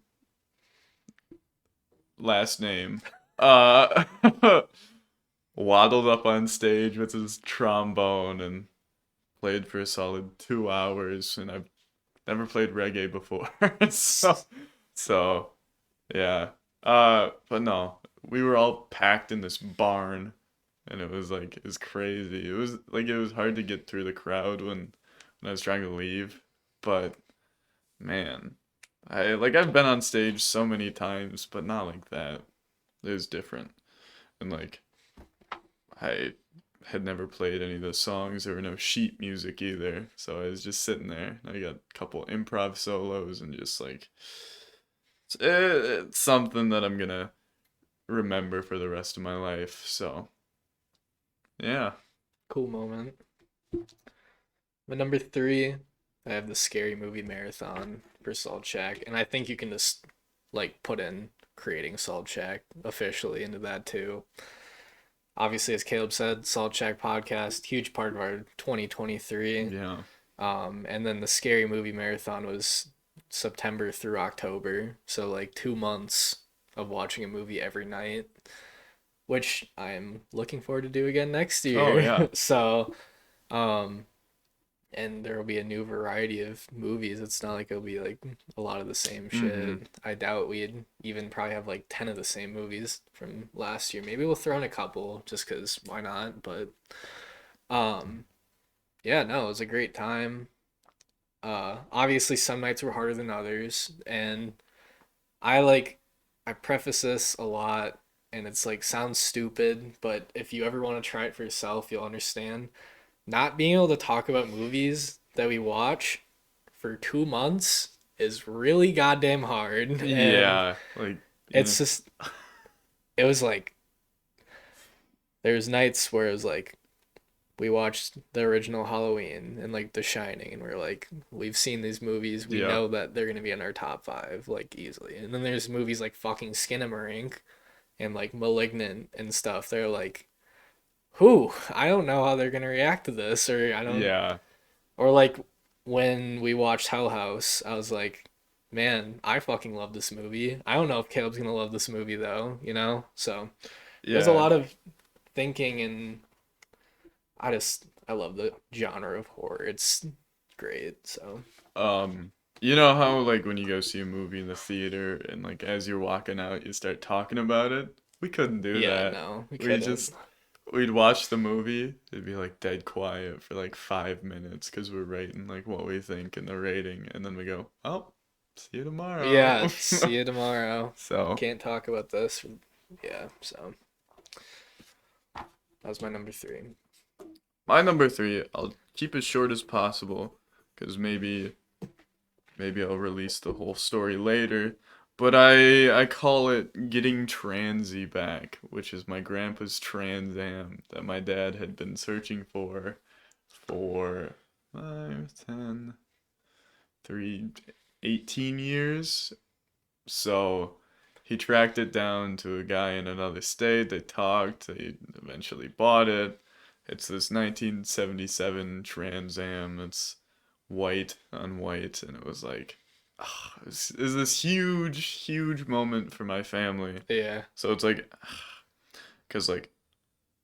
last name, uh, waddled up on stage with his trombone and played for a solid 2 hours. And I've never played reggae before, so yeah. But no, we were all packed in this barn, and it was crazy. It was hard to get through the crowd when I was trying to leave, but man, I've been on stage so many times, but not like that. It was different. And like I had never played any of the songs. There were no sheet music either. So I was just sitting there. I got a couple improv solos and just like it's something that I'm gonna remember for the rest of my life. So yeah. Cool moment. My number three, I have the Scary Movie Marathon for Salt Shack, and I think you can just like put in creating Salt Shack officially into that too. Obviously, as Caleb said, Salt Shack podcast, huge part of our 2023. Yeah. And then the Scary Movie Marathon was September through October, so like 2 months of watching a movie every night, which I'm looking forward to do again next year. Oh yeah. So, um, and there will be a new variety of movies. It's not like it'll be like a lot of the same shit. I doubt we'd even probably have like 10 of the same movies from last year. Maybe we'll throw in a couple just because why not? But um, yeah, no, it was a great time. Obviously some nights were harder than others, and I like I preface this a lot, and it's like sounds stupid, but if you ever want to try it for yourself, you'll understand. Not being able to talk about movies that we watch for 2 months is really goddamn hard. And Yeah. Like it's just, it was like, there was nights where it was like, we watched the original Halloween and like The Shining, and we're like, we've seen these movies, we Yeah. know that they're gonna be in our top five, like easily. And then there's movies like fucking Skinamarink and like Malignant and stuff. They're like, who? I don't know how they're gonna react to this, or I don't. Yeah. Or like when we watched Hell House, I was like, man, I fucking love this movie. I don't know if Caleb's gonna love this movie though, you know? So there's a Yeah. lot of thinking, and I love the genre of horror. It's great. So You know how like when you go see a movie in the theater and like as you're walking out you start talking about it? We couldn't do yeah, that. no, we We couldn't. just we'd watch the movie, it'd be like dead quiet for like 5 minutes because we're rating like what we think and the rating, and then we go, oh, see you tomorrow. Yeah, see you tomorrow. So Can't talk about this. Yeah, so that was my number three. my number three, I'll keep it short as possible because maybe I'll release the whole story later. But I call it getting Transy back, which is my grandpa's Trans Am that my dad had been searching for 5, 10, 3, 18 years. So he tracked it down to a guy in another state. They talked. They eventually bought it. It's this 1977 Trans Am. It's white on white, and it was like, it was this huge moment for my family. Yeah, So it's like, because like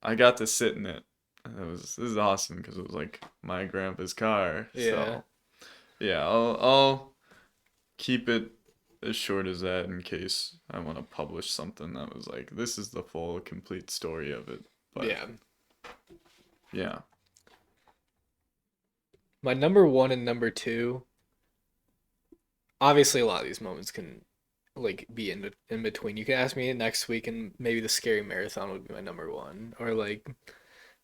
I got to sit in it. And this is awesome because it was like my grandpa's car. yeah. So yeah, I'll keep it as short as that in case I want to publish something that was like, this is the full complete story of it. But Yeah. yeah. My number one and number two, obviously a lot of these moments can like be in between. You can ask me next week and maybe the Scary Marathon would be my number one. Or like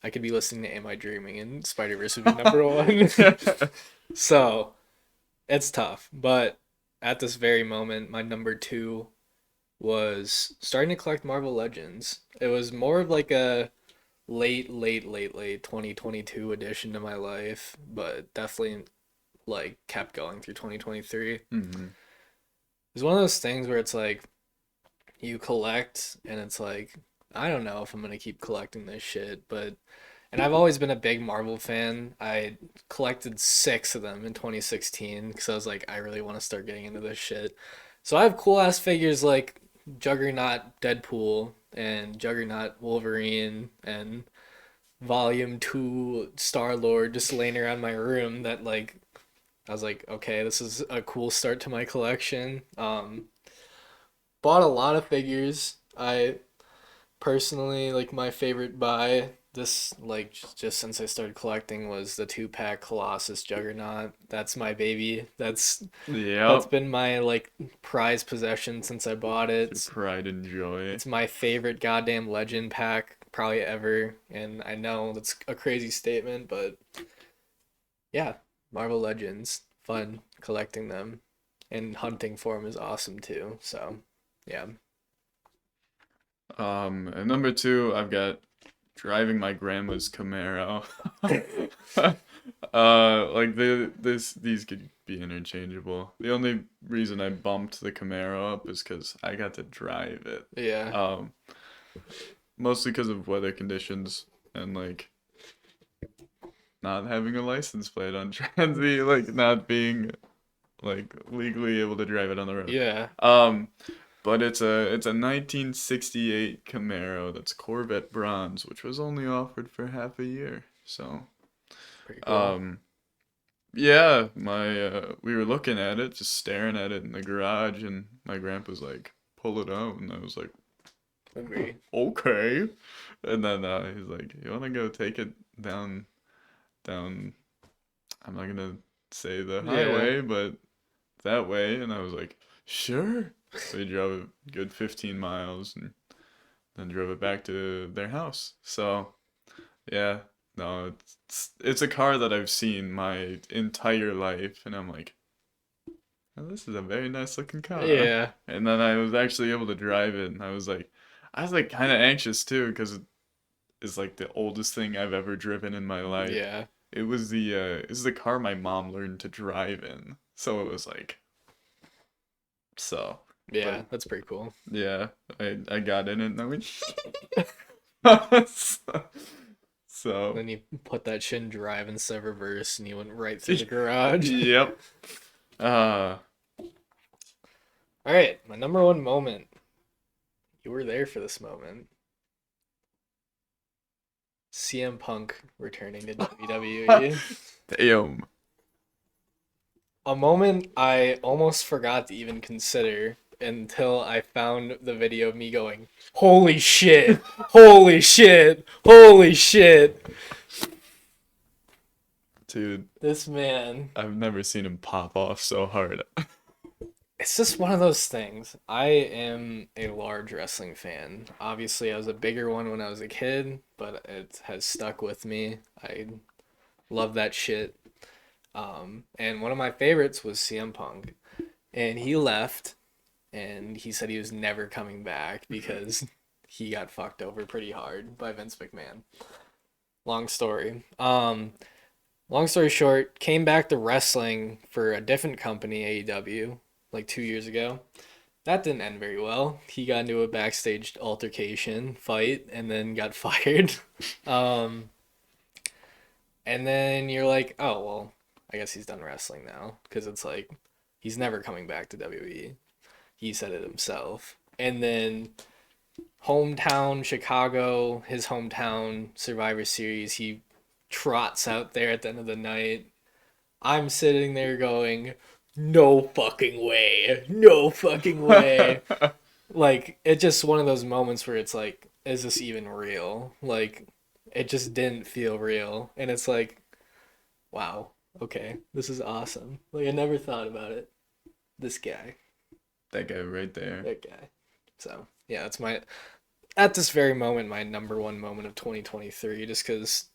I could be listening to Am I Dreaming and Spider-Verse would be number one. So it's tough. But at this very moment, my number two was starting to collect Marvel Legends. It was more of like a late 2022 addition to my life, but definitely like kept going through 2023. hmm It's one of those things where it's like you collect and it's like I don't know if I'm gonna keep collecting this shit, but and I've always been a big Marvel fan. I collected 6 of them in 2016 because I was like, I really want to start getting into this shit. So I have cool ass figures like Juggernaut Deadpool and Juggernaut Wolverine and Volume 2 Star-Lord just laying around my room that like I was like, okay, this is a cool start to my collection. Bought a lot of figures. I personally like my favorite buy this like just since I started collecting was the 2-pack Colossus Juggernaut. That's my baby. That's Yep. been my like prized possession since I bought it. Your pride and joy. It's my favorite goddamn legend pack probably ever, and I know that's a crazy statement, but yeah, Marvel Legends, fun collecting them, and hunting for them is awesome too. So, yeah. And number two, I've got driving my grandma's Camaro. Like these could be interchangeable. The only reason I bumped the Camaro up is because I got to drive it. Yeah. Mostly because of weather conditions and like not having a license plate on Transy, like not being like legally able to drive it on the road. Yeah. But it's a 1968 Camaro that's Corvette bronze, which was only offered for half a year. So, Pretty cool. yeah, we were looking at it, just staring at it in the garage, and my grandpa's like, "Pull it out," and I was like, Agree. "Okay." And then he's like, "You want to go take it down? I'm not gonna say the Yeah. highway, but that way." And I was like, "Sure." So we drove a good 15 miles and then drove it back to their house. So, yeah, no, it's a car that I've seen my entire life, and I'm like, oh, this is a very nice looking car. Yeah. And then I was actually able to drive it, and I was like kind of anxious too, because it's like the oldest thing I've ever driven in my life. Yeah. It was the car my mom learned to drive in, so it was like, so. Yeah. But That's pretty cool. yeah, I got in it and I went so Then you put that shit in drive instead of reverse, and you went right through the garage. yep. All right, my number one moment. You were there for this moment. CM Punk returning to WWE. Damn. A moment I almost forgot to even consider until I found the video of me going, "Holy shit! Holy shit! Holy shit!" Dude, This man. I've never seen him pop off so hard. It's just one of those things. I am a large wrestling fan. Obviously, I was a bigger one when I was a kid, but it has stuck with me. I love that shit. And one of my favorites was CM Punk. And he left, and he said he was never coming back because he got fucked over pretty hard by Vince McMahon. Long story. Long story short, came back to wrestling for a different company, AEW, like 2 years ago. That didn't end very well. He got into a backstage altercation fight and then got fired. And then you're like, oh, well, I guess he's done wrestling now. Because it's like, he's never coming back to WWE. He said it himself. And then hometown Chicago, his hometown Survivor Series, he trots out there at the end of the night. I'm sitting there going, no fucking way. No fucking way. Like, it's just one of those moments where it's like, is this even real? Like, it just didn't feel real. And it's like, wow, okay, this is awesome. Like, I never thought about it. This guy. That guy right there. That guy. So, yeah, it's my, at this very moment, my number one moment of 2023, just because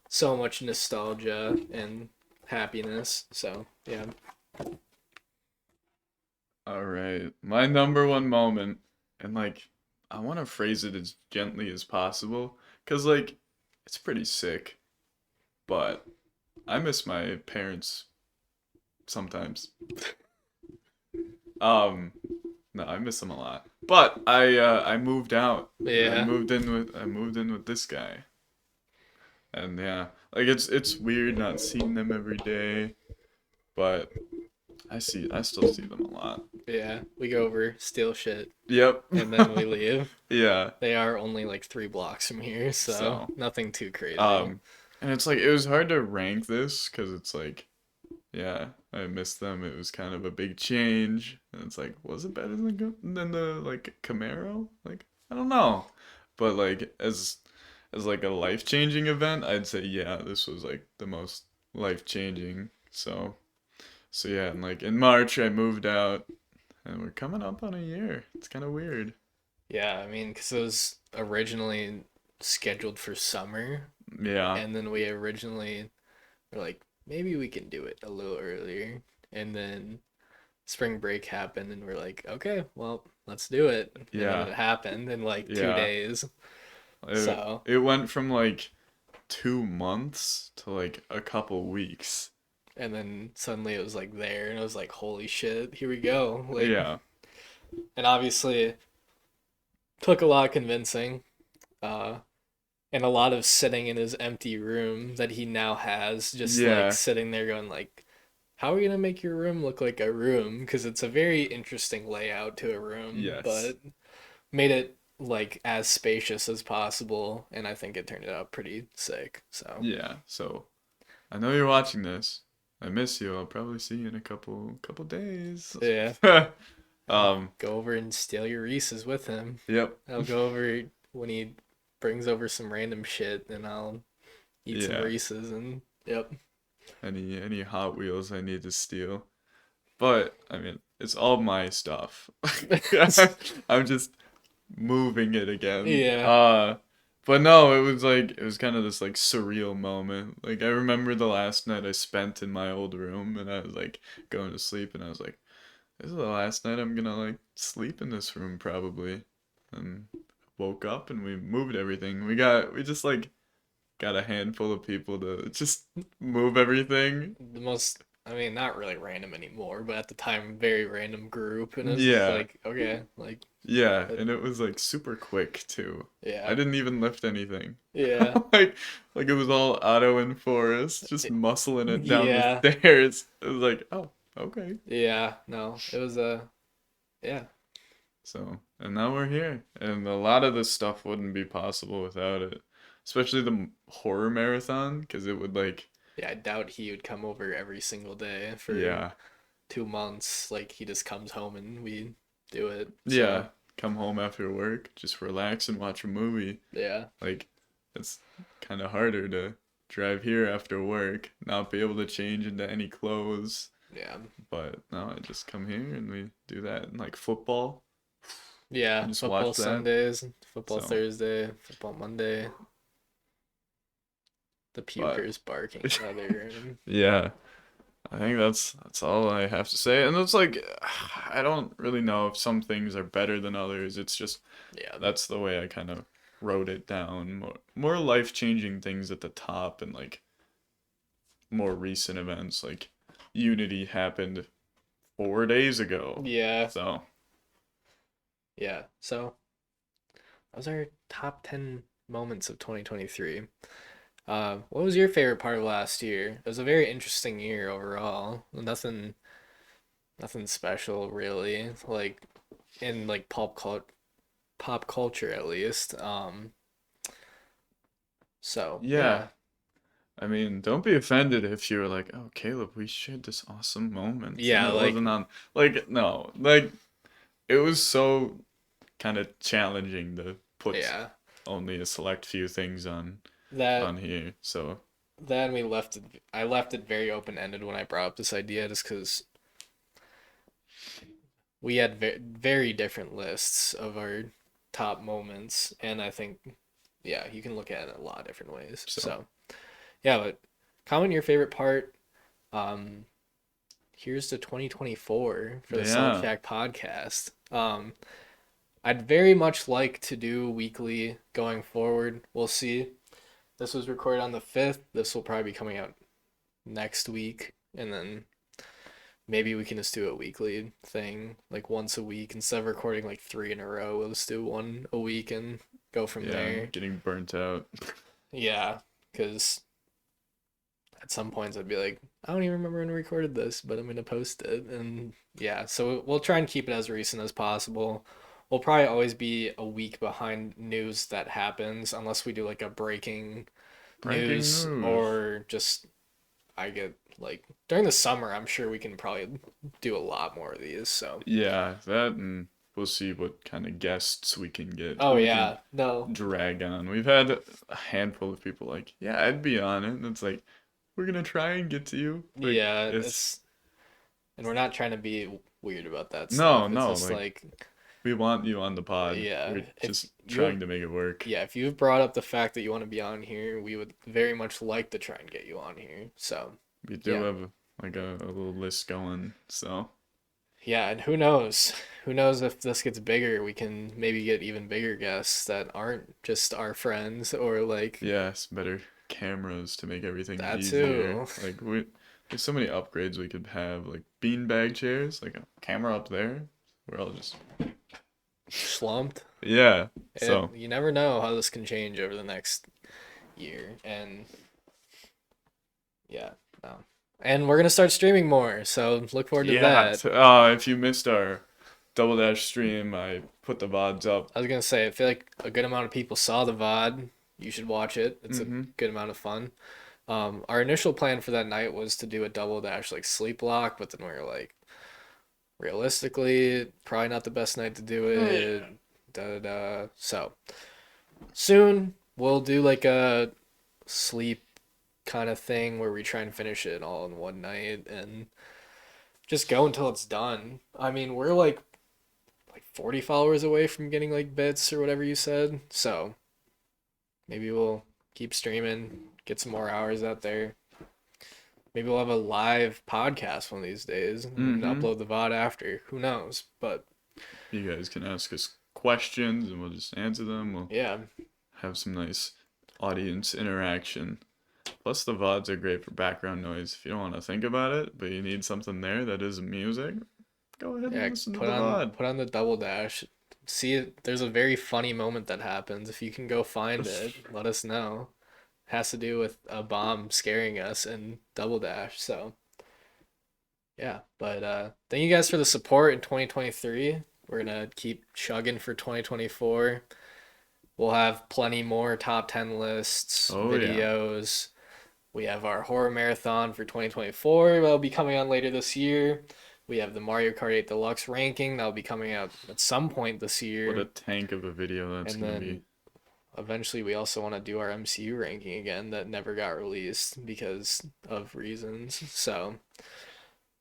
so much nostalgia and happiness. So, yeah. All right. My number one moment, and like, I want to phrase it as gently as possible, because like, it's pretty sick, but I miss my parents sometimes. No, I miss them a lot. But I moved out. Yeah. I moved in with this guy. And yeah, like it's weird not seeing them every day, but I still see them a lot. Yeah. We go over, steal shit, Yep. and then we leave. Yeah. They are only like 3 blocks from here, so So, nothing too crazy. And it's like it was hard to rank this because it's like, yeah, I missed them. It was kind of a big change, and it's like, was it better than the like Camaro? Like I don't know, but like as as like a life-changing event, I'd say yeah, this was like the most life-changing. So yeah, and like in March I moved out and we're coming up on a year. It's kind of weird. Yeah, I mean, because it was originally scheduled for summer, Yeah. and then we originally were like, maybe we can do it a little earlier. And then spring break happened, and we're like, okay, well, let's do it. And then Yeah. it happened in like two Yeah. days. It, So, it went from like 2 months to like a couple weeks. and then suddenly it was like there, and it was like, holy shit, here we go. Like, Yeah. and obviously took a lot of convincing. Uh, and a lot of sitting in his empty room that he now has, just like Yeah. sitting there going like, how are we gonna make your room look like a room? Because it's a very interesting layout to a room, Yes. but made it like as spacious as possible, and I think it turned out pretty sick. So Yeah. So I know you're watching this. I miss you. I'll probably see you in a couple days. yeah, Um, go over and steal your Reese's with him. yep. I'll go over when he brings over some random shit, and I'll eat some Yeah. Reese's, and yep. Any Hot Wheels I need to steal. But I mean, it's all my stuff. I'm just moving it again. Yeah. But no, it was kind of this like surreal moment. Like I remember the last night I spent in my old room and I was like going to sleep and I was like, this is the last night I'm gonna like sleep in this room probably. And woke up and we moved everything. We just like got a handful of people to just move everything. The most, I mean, not really random anymore, but at the time, very random group, and it was just Yeah. like, okay, like, Yeah, but and it was like super quick too. I yeah, didn't even lift anything. yeah, like like it was all Otto and Forrest just muscling it down the yeah, stairs. It was like, oh, okay. yeah. No, it was yeah, So, and now we're here. And a lot of this stuff wouldn't be possible without it. Especially the horror marathon, because it would like, yeah. I doubt he would come over every single day for yeah, 2 months. Like he just comes home and we do it. So yeah, come home after work, just relax and watch a movie. yeah, Like, it's kind of harder to drive here after work, not be able to change into any clothes. yeah, But no, I just come here and we do that. And like football, yeah. I just Football watch that. Sundays, football So, Thursday, football Monday. The but pukers barking in the other room. yeah, I think that's all I have to say. And it's like I don't really know if some things are better than others. It's just Yeah, that's the way I kind of wrote it down. More life-changing things at the top and like more recent events like Unity happened 4 days ago. yeah, So, yeah. So those are top 10 moments of 2023. What was your favorite part of last year? It was a very interesting year overall. Nothing special really, like in like pop culture at least. So yeah. yeah, I mean, don't be offended if you're like, "Oh, Caleb, we shared this awesome moment." And yeah, it like wasn't on like no. Like it was so kind of challenging to put yeah, only a select few things that on here. So, then we left it. I left it very open ended when I brought up this idea, just because we had very different lists of our top moments, and I think yeah, you can look at it a lot of different ways. so So yeah, but comment your favorite part. Um, here's to 2024 for the Solid yeah. Fact podcast. I'd very much like to do weekly going forward. We'll see. This was recorded on the 5th. This will probably be coming out next week, and then maybe we can just do a weekly thing, like once a week instead of recording like three in a row. We'll just do one a week and go from Yeah, there. getting burnt out. Yeah, because at some points I'd be like, I don't even remember when we recorded this, but I'm gonna post it, and yeah, so we'll try and keep it as recent as possible. We'll probably always be a week behind news that happens unless we do like a breaking Breaking news news. or just I get like during the summer, I'm sure we can probably do a lot more of these. So Yeah, that and we'll see what kind of guests we can get. Oh who we yeah, no, can drag on. We've had a handful of people like, yeah, I'd be on it, and it's like, we're gonna try and get to you. Like, yeah, and we're not trying to be weird about that no, stuff. It's no, just like like, we want you on the pod. yeah, We're if just you trying to make it work. yeah, if you've brought up the fact that you want to be on here, we would very much like to try and get you on here. So We do yeah. have like a little list going, so yeah, and who knows? Who knows if this gets bigger, we can maybe get even bigger guests that aren't just our friends or like yeah, some better cameras to make everything that easier. too. Like there's so many upgrades we could have, like beanbag chairs, like a camera up there. We're all just Slumped. yeah. And So you never know how this can change over the next year. And yeah, no. And we're gonna start streaming more, so look forward to yeah, that. if you missed our Double Dash stream, I put the VODs up. I was gonna say, I feel like a good amount of people saw the VOD. You should watch it. It's a Mm-hmm. good amount of fun. Our initial plan for that night was to do a double dash like sleep lock, but then we were like, realistically, probably not the best night to do it. Da da da. So soon we'll do like a sleep kind of thing where we try and finish it all in one night and just go until it's done. I mean, we're like 40 followers away from getting like bits or whatever you said. So maybe we'll keep streaming, get some more hours out there. Maybe we'll have a live podcast one of these days and Mm-hmm. upload the VOD after. Who knows? But You guys can ask us questions and we'll just answer them. We'll yeah, have some nice audience interaction. Plus, the VODs are great for background noise. If you don't want to think about it, but you need something there that isn't music, go ahead and yeah, listen to put the on VOD. put on the double dash. See, there's a very funny moment that happens. If you can go find it, let us know. Has to do with a bomb scaring us and double dash. So yeah, but thank you guys for the support in 2023. We're gonna keep chugging for 2024. We'll have plenty more top 10 lists, Oh, yeah. videos. We have our horror marathon for 2024 that'll be coming on later this year. We have the Mario Kart 8 Deluxe ranking that'll be coming out at some point this year. What a tank of a video that's And going to then be. eventually we also want to do our MCU ranking again that never got released because of reasons. So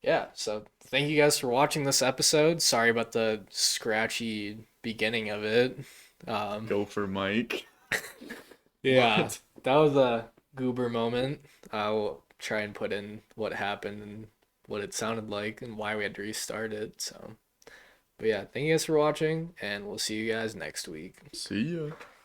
yeah, so thank you guys for watching this episode. Sorry about the scratchy beginning of it. Go for Mike. Yeah, What? that was a goober moment. I'll try and put in what happened and what it sounded like and why we had to restart it. So, but yeah, thank you guys for watching, and we'll see you guys next week. See ya.